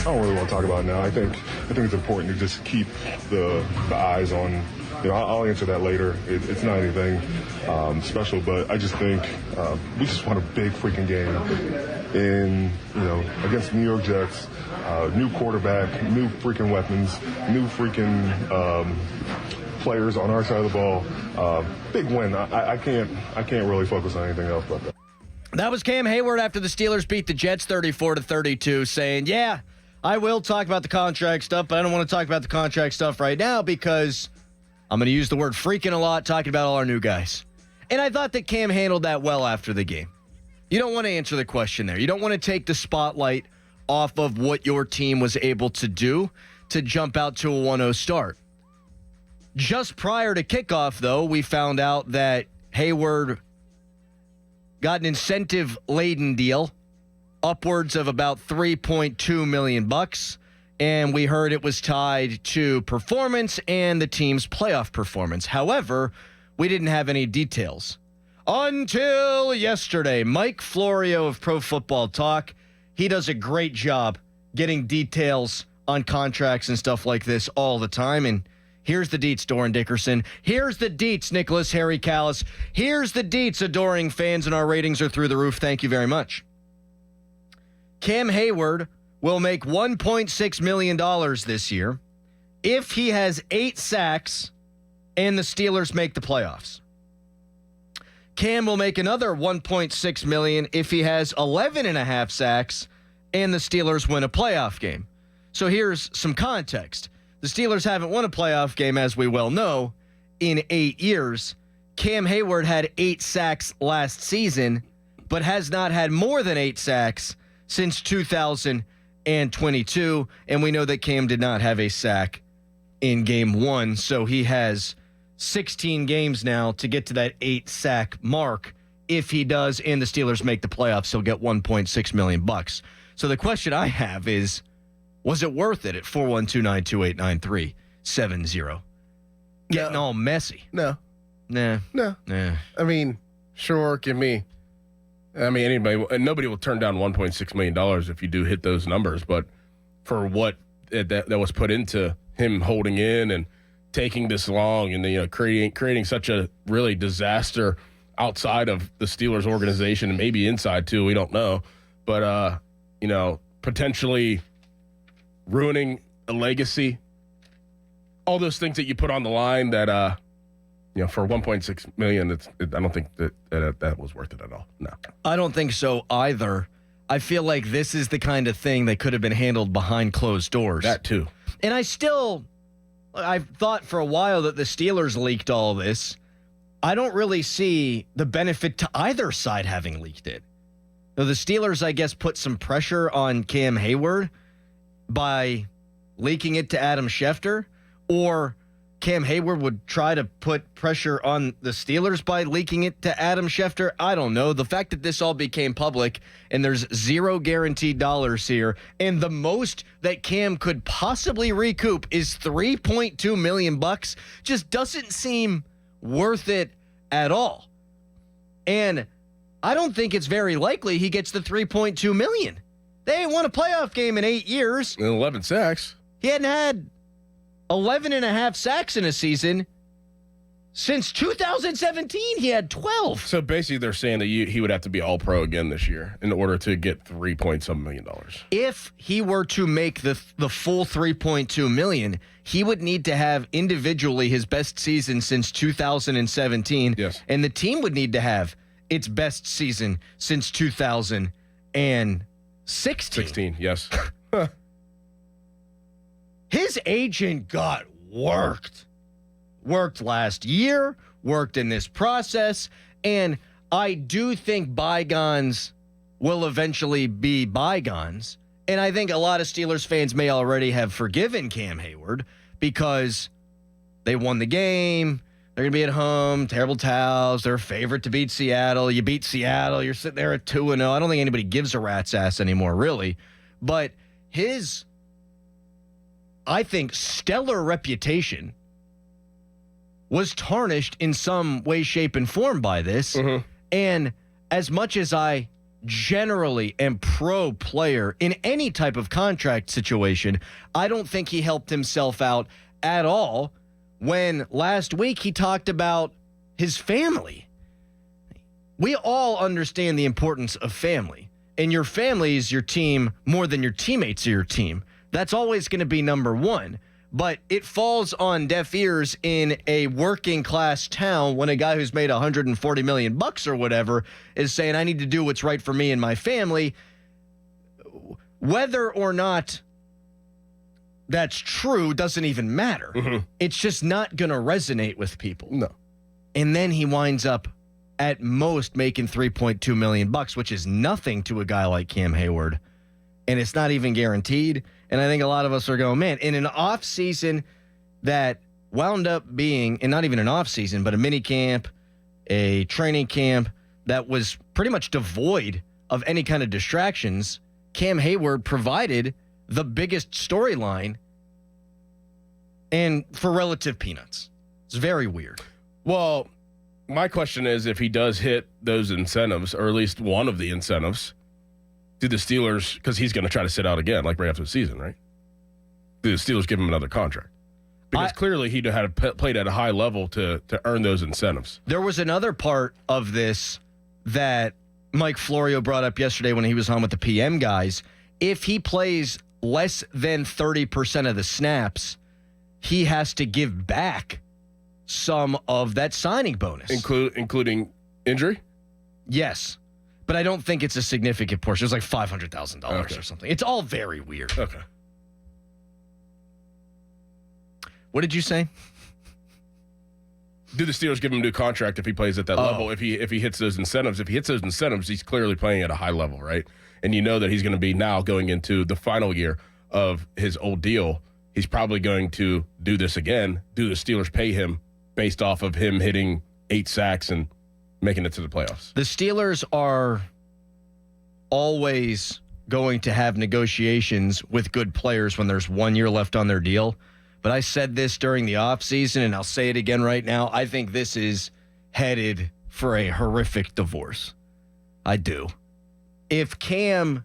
don't really want to talk about it now. I think it's important to just keep the eyes on. I'll answer that later. It's not anything special, but I just think we just want a big freaking game against the New York Jets. New quarterback, new freaking weapons, new freaking players on our side of the ball. Big win. I can't really focus on anything else but that. That was Cam Heyward after the Steelers beat the Jets 34-32, saying, yeah, I will talk about the contract stuff, but I don't want to talk about the contract stuff right now because I'm going to use the word freaking a lot, talking about all our new guys. And I thought that Cam handled that well after the game. You don't want to answer the question there. You don't want to take the spotlight off of what your team was able to do to jump out to a 1-0 start. Just prior to kickoff, though, we found out that Heyward got an incentive-laden deal, upwards of about $3.2 million, and we heard it was tied to performance and the team's playoff performance. However, we didn't have any details. Until yesterday, Mike Florio of Pro Football Talk, he does a great job getting details on contracts and stuff like this all the time, and here's the deets, Dorin Dickerson. Here's the deets, Nicholas Harry Callis. Here's the deets, adoring fans, and our ratings are through the roof. Thank you very much. Cam Heyward will make $1.6 million this year if he has 8 sacks and the Steelers make the playoffs. Cam will make another $1.6 million if he has 11.5 sacks and the Steelers win a playoff game. So here's some context. The Steelers haven't won a playoff game, as we well know, in 8 years. Cam Heyward had 8 sacks last season, but has not had more than 8 sacks since 2022. And we know that Cam did not have a sack in game 1, so he has 16 games now to get to that 8-sack mark. If he does and the Steelers make the playoffs, he'll get $1.6 million. So the question I have is, was it worth it at 412-928-9370? Getting all messy. No. Nah. No. Nah. I mean, sure, nobody will turn down $1.6 million if you do hit those numbers, but for what that was put into him holding in and taking this long and creating such a really disaster outside of the Steelers organization and maybe inside too, we don't know, but potentially ruining a legacy, all those things that you put on the line that for $1.6 million, I don't think that was worth it at all. No, I don't think so either. I feel like this is the kind of thing that could have been handled behind closed doors. That too. And I've thought for a while that the Steelers leaked all this. I don't really see the benefit to either side having leaked it. Now, the Steelers, I guess, put some pressure on Cam Heyward by leaking it to Adam Schefter, or Cam Heyward would try to put pressure on the Steelers by leaking it to Adam Schefter. I don't know. The fact that this all became public and there's zero guaranteed dollars here, and the most that Cam could possibly recoup is $3.2 million, just doesn't seem worth it at all. And I don't think it's very likely he gets the $3.2 million. They ain't won a playoff game in 8 years. And 11 sacks. He hadn't had 11.5 sacks in a season. Since 2017, he had 12. So basically they're saying that he would have to be all-pro again this year in order to get $3.some million. If he were to make the full $3.2 million, he would need to have individually his best season since 2017. Yes. And the team would need to have its best season since 2016. 16, yes. His agent got worked. Worked last year, worked in this process, and I do think bygones will eventually be bygones. And I think a lot of Steelers fans may already have forgiven Cam Heyward because they won the game. They're going to be at home, terrible towels. They're a favorite to beat Seattle. You beat Seattle. You're sitting there at 2-0. I don't think anybody gives a rat's ass anymore, really. But his, I think, stellar reputation was tarnished in some way, shape, and form by this. Mm-hmm. And as much as I generally am pro player in any type of contract situation. I don't think he helped himself out at all when last week he talked about his family. We all understand the importance of family, and your family is your team more than your teammates are your team. That's always going to be number one. But it falls on deaf ears in a working class town when a guy who's made $140 million or whatever is saying, I need to do what's right for me and my family. Whether or not that's true doesn't even matter. Mm-hmm. It's just not going to resonate with people. No. And then he winds up at most making $3.2 million, which is nothing to a guy like Cam Heyward. And it's not even guaranteed. And I think a lot of us are going, man, in an off season that wound up being, and not even an off season, but a mini camp, a training camp that was pretty much devoid of any kind of distractions, Cam Heyward provided the biggest storyline and for relative peanuts. It's very weird. Well, my question is, if he does hit those incentives, or at least one of the incentives, do the Steelers, because he's going to try to sit out again, like right after the season, right? Do the Steelers give him another contract? Because clearly he had played at a high level to earn those incentives. There was another part of this that Mike Florio brought up yesterday when he was on with the PM guys. If he plays less than 30% of the snaps, he has to give back some of that signing bonus. Including injury? Yes. But I don't think it's a significant portion. It's like $500,000 okay. or something. It's all very weird. Okay. What did you say? Do the Steelers give him a new contract if he plays at that level? If he hits those incentives? If he hits those incentives, he's clearly playing at a high level, right? And you know that he's going to be now going into the final year of his old deal. He's probably going to do this again. Do the Steelers pay him based off of him hitting 8 sacks and making it to the playoffs? The Steelers are always going to have negotiations with good players when there's 1 year left on their deal. But I said this during the offseason, and I'll say it again right now. I think this is headed for a horrific divorce. I do. If Cam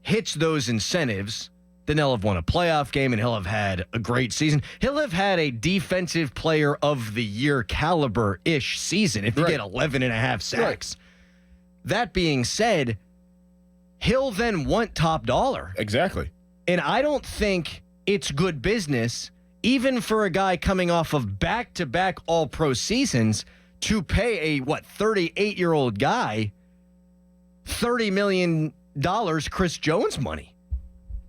hits those incentives, then he'll have won a playoff game and he'll have had a great season. He'll have had a defensive player of the year caliber-ish season if you get 11 and a half sacks. Right. That being said, he'll then want top dollar. Exactly. And I don't think it's good business, even for a guy coming off of back-to-back all-pro seasons, to pay a, 38-year-old guy $30 million Chris Jones money.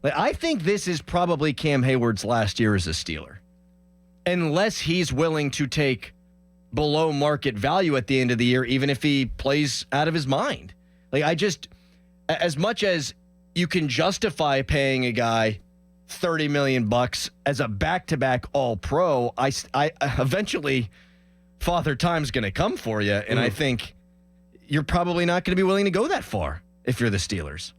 I think this is probably Cam Heyward's last year as a Steeler, unless he's willing to take below market value at the end of the year, even if he plays out of his mind. As much as you can justify paying a guy $30 million as a back-to-back all-pro, I eventually Father Time's going to come for you, and I think you're probably not going to be willing to go that far if you're the Steelers.